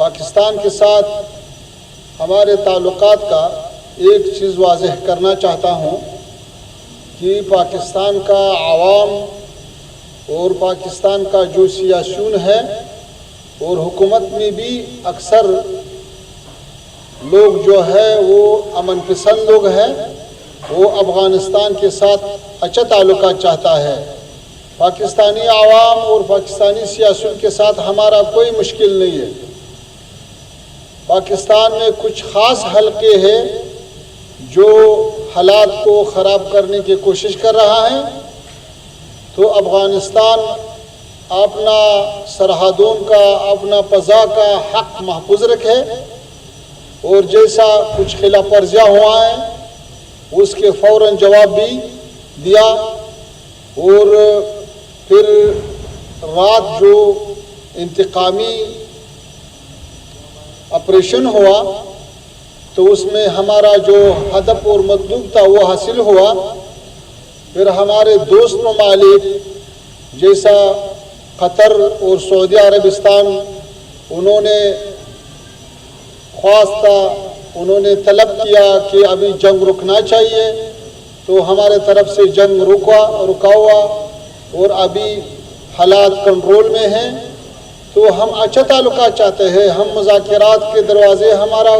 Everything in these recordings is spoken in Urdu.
پاکستان کے ساتھ ہمارے تعلقات کا ایک چیز واضح کرنا چاہتا ہوں کہ پاکستان کا عوام اور پاکستان کا جو سیاسیون ہے اور حکومت میں بھی اکثر لوگ جو ہے وہ امن پسند لوگ ہیں، وہ افغانستان کے ساتھ اچھا تعلقات چاہتا ہے۔ پاکستانی عوام اور پاکستانی سیاسیون کے ساتھ ہمارا کوئی مشکل نہیں ہے۔ پاکستان میں کچھ خاص حلقے ہیں جو حالات کو خراب کرنے کی کوشش کر رہا ہے، تو افغانستان اپنا سرحدوں کا، اپنا فضا کا حق محفوظ رکھے، اور جیسا کچھ خلاف ورزیاں ہوا ہے اس کے فوراً جواب بھی دیا، اور پھر رات جو انتقامی آپریشن ہوا تو اس میں ہمارا جو ہدف اور مطلوب تھا وہ حاصل ہوا۔ پھر ہمارے دوست ممالک جیسا قطر اور سعودی عربستان، انہوں نے خواستہ، انہوں نے طلب کیا کہ ابھی جنگ رکنا چاہیے، تو ہمارے طرف سے جنگ رکا ہوا اور ابھی حالات کنٹرول میں ہیں۔ تو ہم اچھا تعلقات چاہتے ہیں، ہم مذاکرات کے دروازے ہمارا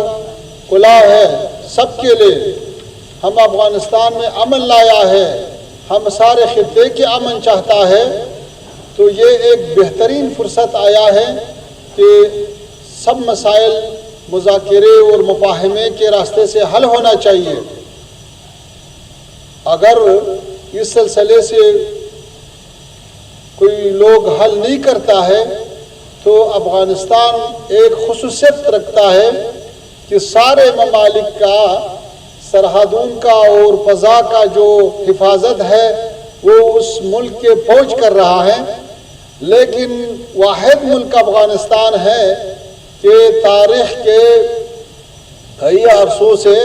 کھلا ہے سب کے لیے۔ ہم افغانستان میں امن لایا ہے، ہم سارے خطے کے امن چاہتا ہے، تو یہ ایک بہترین فرصت آیا ہے کہ سب مسائل مذاکرے اور مفاہمے کے راستے سے حل ہونا چاہیے۔ اگر اس سلسلے سے کوئی لوگ حل نہیں کرتا ہے تو افغانستان ایک خصوصیت رکھتا ہے کہ سارے ممالک کا سرحدوں کا اور فضا کا جو حفاظت ہے وہ اس ملک کے فوج کر رہا ہے، لیکن واحد ملک افغانستان ہے کہ تاریخ کے کئی عرصوں سے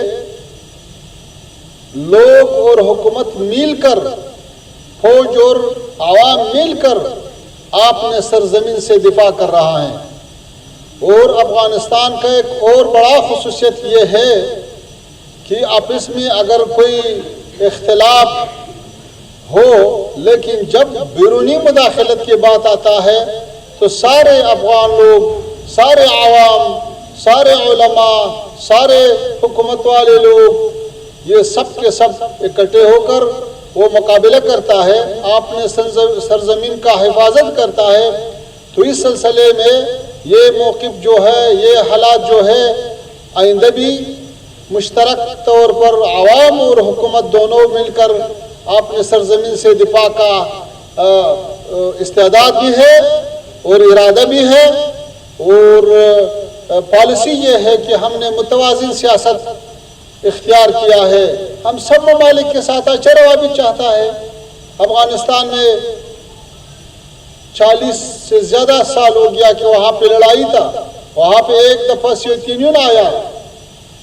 لوگ اور حکومت مل کر، فوج اور عوام مل کر اپنے سرزمین سے دفاع کر رہا ہے۔ اور افغانستان کا ایک اور بڑا خصوصیت یہ ہے کہ آپس میں اگر کوئی اختلاف ہو، لیکن جب بیرونی مداخلت کی بات آتا ہے تو سارے افغان لوگ، سارے عوام، سارے علماء، سارے حکومت والے لوگ، یہ سب کے سب اکٹھے ہو کر وہ مقابلہ کرتا ہے، اپنے سرزمین کا حفاظت کرتا ہے۔ تو اس سلسلے میں یہ موقف جو ہے، یہ حالات جو ہے، آئندہ بھی مشترک طور پر عوام اور حکومت دونوں مل کر اپنے سرزمین سے دفاع کا استعداد بھی ہے اور ارادہ بھی ہے، اور پالیسی یہ ہے کہ ہم نے متوازن سیاست اختیار کیا ہے۔ ہم سب ممالک کے ساتھ اچھا روابط چاہتا ہے۔ افغانستان میں 40 سے زیادہ سال ہو گیا کہ وہاں پہ لڑائی تھا، وہاں پہ ایک دفعہ سوویت یونین آیا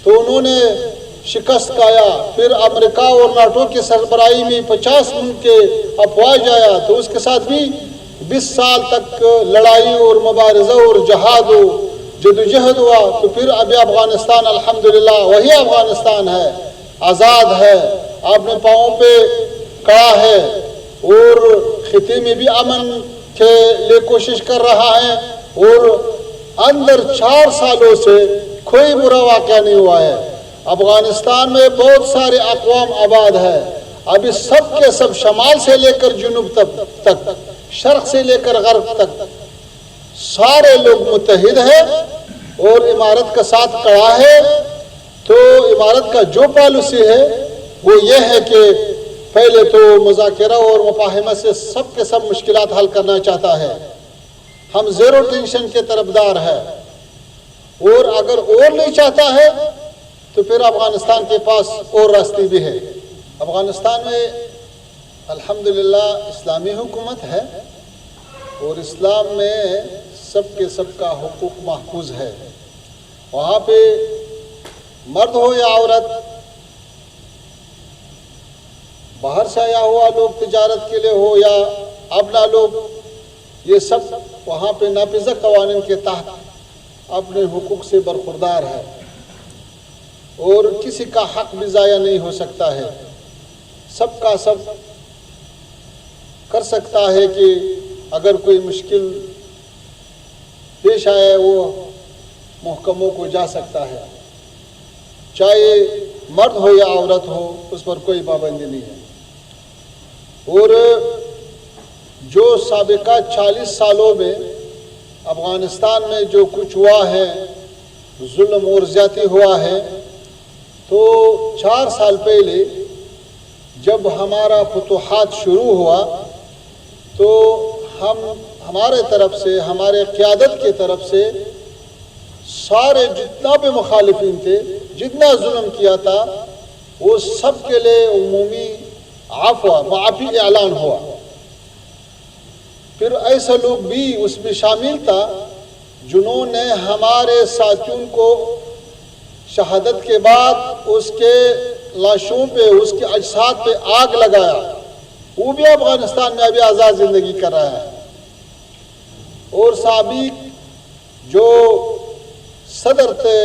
تو انہوں نے شکست کھایا، پھر امریکہ اور ناٹو کی سربراہی میں 50 ملک کے افواج آیا، تو اس کے ساتھ بھی 20 سال تک لڑائی اور مبارزہ اور جہاد و جدوجہد ہوا۔ تو پھر ابھی افغانستان الحمدللہ وہی افغانستان ہے، آزاد ہے، اپنے پاؤں پہ کھڑا ہے، اور خطے میں بھی امن کے لیے کوشش کر رہا ہے، اور اندر 4 سالوں سے کوئی برا واقعہ نہیں ہوا ہے۔ افغانستان میں بہت سارے اقوام آباد ہے، ابھی سب کے سب شمال سے لے کر جنوب تک، شرق سے لے کر غرب تک سارے لوگ متحد ہیں اور امارت کا ساتھ کھڑا ہے۔ تو امارت کا جو پالیسی ہے وہ یہ ہے کہ پہلے تو مذاکرہ اور مفاہمت سے سب کے سب مشکلات حل کرنا چاہتا ہے۔ ہم زیرو ٹینشن کے طرفدار ہیں، اور اگر اور نہیں چاہتا ہے تو پھر افغانستان کے پاس اور راستے بھی ہے۔ افغانستان میں الحمدللہ اسلامی حکومت ہے، اور اسلام میں سب کے سب کا حقوق محفوظ ہے۔ وہاں پہ مرد ہو یا عورت، باہر سے آیا ہوا لوگ تجارت کے لیے ہو یا اپنا لوگ، یہ سب وہاں پہ نافذہ قوانین کے تحت اپنے حقوق سے برخوردار ہے اور کسی کا حق بھی ضائع نہیں ہو سکتا ہے، سب کا سب کر سکتا ہے کہ اگر کوئی مشکل پیش آئے وہ محکموں کو جا سکتا ہے، چاہے مرد ہو یا عورت ہو، اس پر کوئی پابندی نہیں ہے۔ اور جو سابقہ 40 سالوں میں افغانستان میں جو کچھ ہوا ہے، ظلم اور زیادتی ہوا ہے، تو 4 سال پہلے جب ہمارا فتوحات شروع ہوا تو ہمارے طرف سے، ہمارے قیادت کی طرف سے سارے جتنا بھی مخالفین تھے، جتنا ظلم کیا تھا، وہ سب کے لیے عمومی معافی اعلان ہوا۔ پھر ایسے لوگ بھی اس میں شامل تھا جنہوں نے ہمارے ساتھیوں کو شہادت کے بعد اس کے لاشوں پہ، اس کے اجساد پہ آگ لگایا، وہ بھی افغانستان میں ابھی آزاد زندگی کر رہا ہے۔ اور سابق جو صدر تھے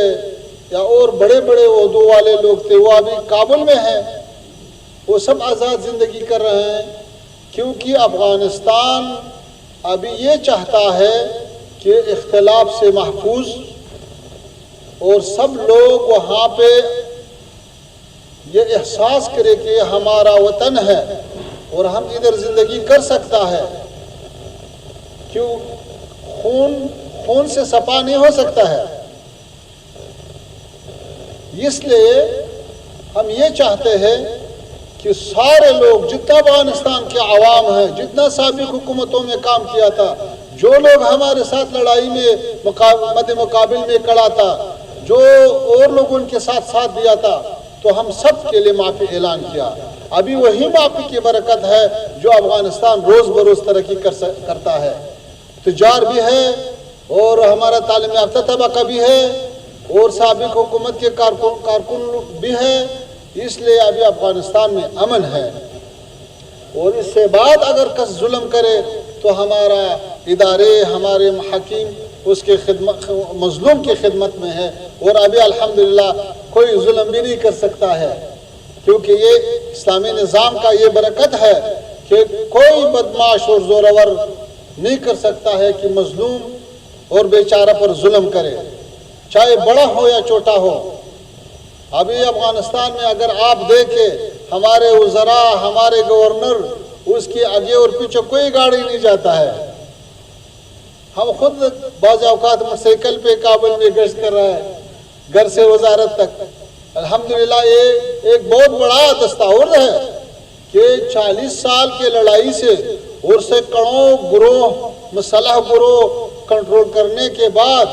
یا اور بڑے بڑے عہدوں والے لوگ تھے، وہ ابھی کابل میں ہیں، وہ سب آزاد زندگی کر رہے ہیں، کیونکہ افغانستان ابھی یہ چاہتا ہے کہ اختلاف سے محفوظ اور سب لوگ وہاں پہ یہ احساس کرے کہ ہمارا وطن ہے اور ہم ادھر زندگی کر سکتا ہے، کیوں خون سے صفا نہیں ہو سکتا ہے۔ اس لیے ہم یہ چاہتے ہیں کہ سارے لوگ، جتنا افغانستان کے عوام ہیں، جتنا سابق حکومتوں میں کام کیا تھا، جو لوگ ہمارے ساتھ لڑائی میں مد مقابل میں کھڑا تھا، جو اور لوگوں کے ساتھ دیا تھا، تو ہم سب کے لیے معافی اعلان کیا۔ ابھی وہی معافی کی برکت ہے جو افغانستان روز بروز ترقی کرتا ہے، تجار بھی ہے اور ہمارا تعلیم یافتہ طبقہ بھی ہے اور سابق حکومت کے کارکن بھی ہے، اس لیے ابھی افغانستان میں امن ہے۔ اور اس سے بعد اگر کس ظلم کرے تو ہمارا ادارے، ہمارے محاکم اس کے مظلوم کی خدمت میں ہے، اور ابھی الحمدللہ کوئی ظلم بھی نہیں کر سکتا ہے، کیونکہ یہ اسلامی نظام کا یہ برکت ہے کہ کوئی بدمعاش اور زورور نہیں کر سکتا ہے کہ مظلوم اور بیچارہ پر ظلم کرے، چاہے بڑا ہو یا چھوٹا ہو۔ ابھی افغانستان میں اگر آپ دیکھیں، ہمارے وزراء، ہمارے گورنر، اس کے آگے اور پیچھے کوئی گاڑی نہیں جاتا ہے۔ ہم خود بعض اوقات موٹرسائیکل پہ کابل میں گشت کر رہے ہیں، گھر سے وزارت تک۔ الحمدللہ یہ ایک بہت بڑا دستاور ہے کہ 40 سال کی لڑائی سے اور سینکڑوں گروہ، مسلح گروہ کنٹرول کرنے کے بعد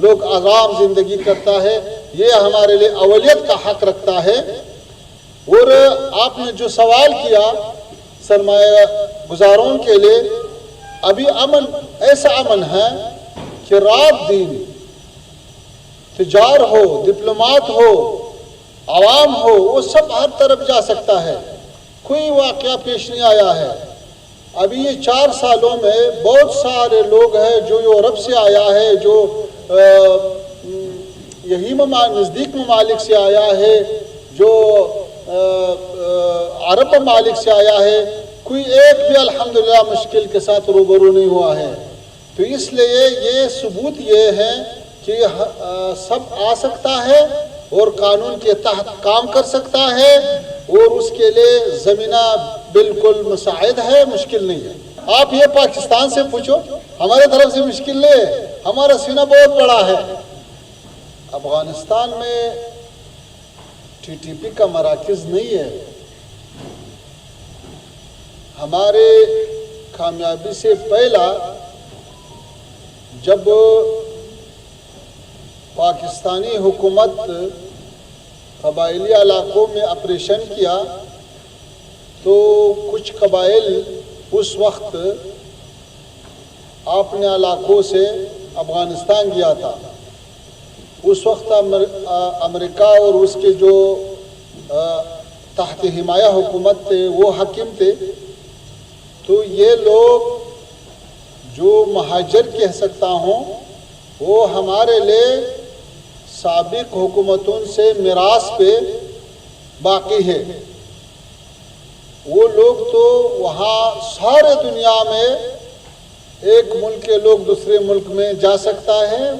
لوگ آرام زندگی کرتا ہے، یہ ہمارے لیے اولیت کا حق رکھتا ہے۔ اور آپ نے جو سوال کیا سرمایہ گزاروں کے لیے، ابھی امن ایسا امن ہے کہ رات دن تجار ہو، ڈپلومات ہو، عوام ہو، وہ سب ہر طرف جا سکتا ہے، کوئی واقعہ پیش نہیں آیا ہے۔ ابھی یہ 4 سالوں میں بہت سارے لوگ ہیں جو یورپ سے آیا ہے، جو یہی نزدیک ممالک سے آیا ہے، جو عرب ممالک سے آیا ہے، کوئی ایک بھی الحمدللہ مشکل کے ساتھ روبرو نہیں ہوا ہے۔ تو اس لیے یہ ثبوت یہ ہے کہ سب آ سکتا ہے اور قانون کے تحت کام کر سکتا ہے، اور اس کے لیے زمینہ بالکل مساعد ہے، مشکل نہیں ہے۔ آپ یہ پاکستان سے پوچھو، ہمارے طرف سے مشکل نہیں ہے، ہمارا سینہ بہت بڑا ہے۔ افغانستان میں ٹی ٹی پی کا مراکز نہیں ہے۔ ہمارے کامیابی سے پہلا جب پاکستانی حکومت قبائلی علاقوں میں آپریشن کیا تو کچھ قبائل اس وقت اپنے علاقوں سے افغانستان گیا تھا۔ اس وقت امریکہ اور اس کے جو تحت حمایہ حکومت تھے وہ حاکم تھے، تو یہ لوگ جو مہاجر کہہ سکتا ہوں، وہ ہمارے لیے سابق حکومتوں سے میراث پہ باقی ہے۔ وہ لوگ تو وہاں سارے دنیا میں ایک ملک کے لوگ دوسرے ملک میں جا سکتا ہے،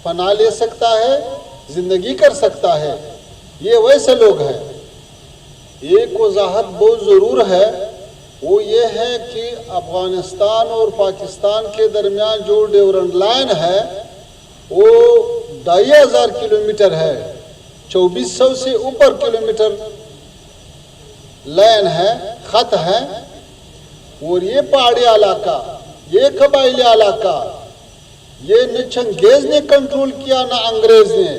پناہ لے سکتا ہے، زندگی کر سکتا ہے، یہ ویسے لوگ ہیں۔ ایک وضاحت بہت ضرور ہے، وہ یہ ہے کہ افغانستان اور پاکستان کے درمیان جو ڈیورنڈ لائن ہے وہ 2500 کلومیٹر ہے، 2400 سے اوپر کلومیٹر لائن ہے، خط ہے، اور یہ پہاڑی علاقہ، یہ قبائلی علاقہ، یہ نہ چنگیز نے کنٹرول کیا نہ انگریز نے،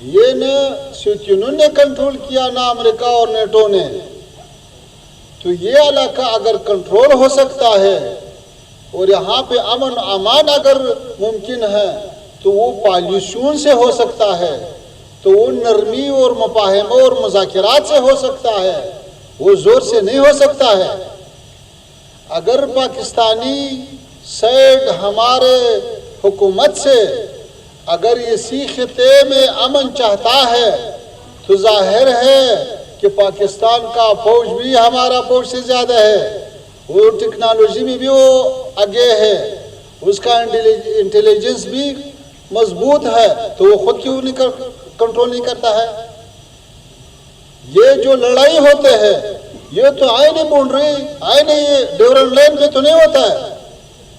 یہ نہ سوویتوں نے کنٹرول کیا نہ امریکہ اور نیٹو نے۔ تو یہ علاقہ اگر کنٹرول ہو سکتا ہے اور یہاں پہ امن امان اگر ممکن ہے تو وہ پالیسیوں سے ہو سکتا ہے، تو وہ نرمی اور مفاہمہ اور مذاکرات سے ہو سکتا ہے، وہ زور سے نہیں ہو سکتا ہے۔ اگر پاکستانی سائیڈ ہمارے حکومت سے اگر اسی خطے میں امن چاہتا ہے تو ظاہر ہے کہ پاکستان کا فوج بھی ہمارا فوج سے زیادہ ہے، وہ ٹیکنالوجی میں بھی وہ آگے ہے، اس کا انٹیلیجنس بھی مضبوط ہے، تو وہ خود کیوں نہیں کنٹرول نہیں کرتا ہے؟ یہ جو لڑائی ہوتے ہیں یہ تو آئینی باؤنڈری، آئینی ڈیورنڈ لائن پہ تو نہیں ہوتا ہے،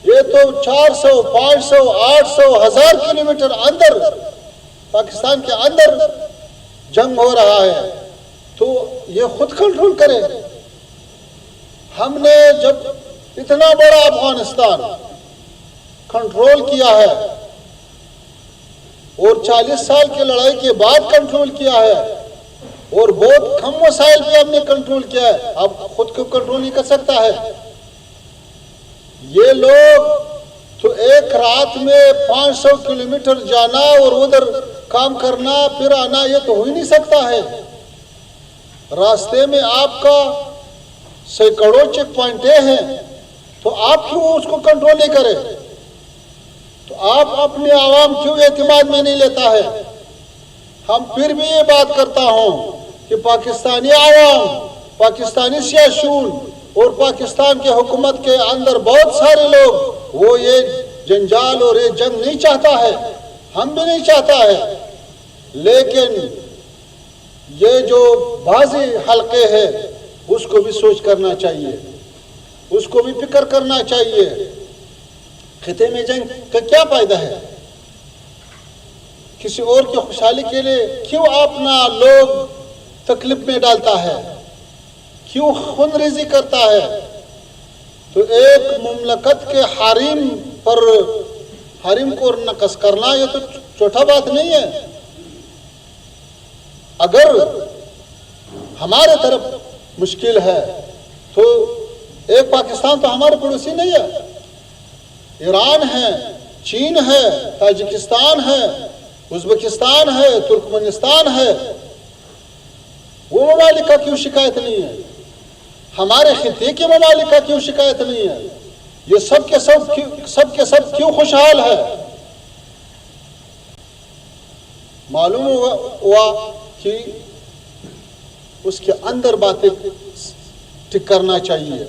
یہ تو 400 500 800 1000 کلومیٹر اندر پاکستان کے اندر جنگ ہو رہا ہے، تو یہ خود کنٹرول کرے۔ ہم نے جب اتنا بڑا افغانستان کنٹرول کیا ہے اور 40 سال کی لڑائی کے بعد کنٹرول کیا ہے اور بہت کم وسائل پہ ہم نے کنٹرول کیا ہے، اب خود کو کنٹرول نہیں کر سکتا ہے۔ یہ لوگ تو ایک رات میں 500 کلومیٹر جانا اور ادھر کام کرنا پھر آنا، یہ تو ہو ہی نہیں سکتا ہے۔ راستے میں آپ کا سینکڑوں چیک پوائنٹیں ہیں، تو آپ کیوں اس کو کنٹرول نہیں کرے؟ تو آپ اپنے عوام کیوں اعتماد میں نہیں لیتا ہے؟ ہم پھر بھی یہ بات کرتا ہوں کہ پاکستانی عوام، پاکستانی سیاسیون اور پاکستان کے حکومت کے اندر بہت سارے لوگ وہ یہ جنجال اور یہ جنگ نہیں چاہتا ہے، ہم بھی نہیں چاہتا ہے، لیکن یہ جو بعضی حلقے ہیں اس کو بھی سوچ کرنا چاہیے، اس کو بھی فکر کرنا چاہیے۔ خطے میں جنگ کا کیا فائدہ ہے؟ کسی اور کی خوشحالی کے لیے کیوں اپنا لوگ تکلیف میں ڈالتا ہے، کیوں خون ریزی کرتا ہے؟ تو ایک مملکت کے حریم کو نقص کرنا یہ تو چھوٹا بات نہیں ہے۔ اگر ہمارے طرف مشکل ہے تو ایک پاکستان تو ہمارے پڑوسی نہیں ہے، ایران ہے، چین ہے، تاجکستان ہے، ازبکستان ہے، ترکمنستان ہے، وہ ممالک کا کیوں شکایت نہیں ہے؟ ہمارے خطے کے ممالک کا کیوں شکایت نہیں ہے؟ یہ سب کے سب کیوں خوشحال ہے؟ معلوم ہوا کہ اس کے اندر باتیں ٹھیک کرنا چاہیے۔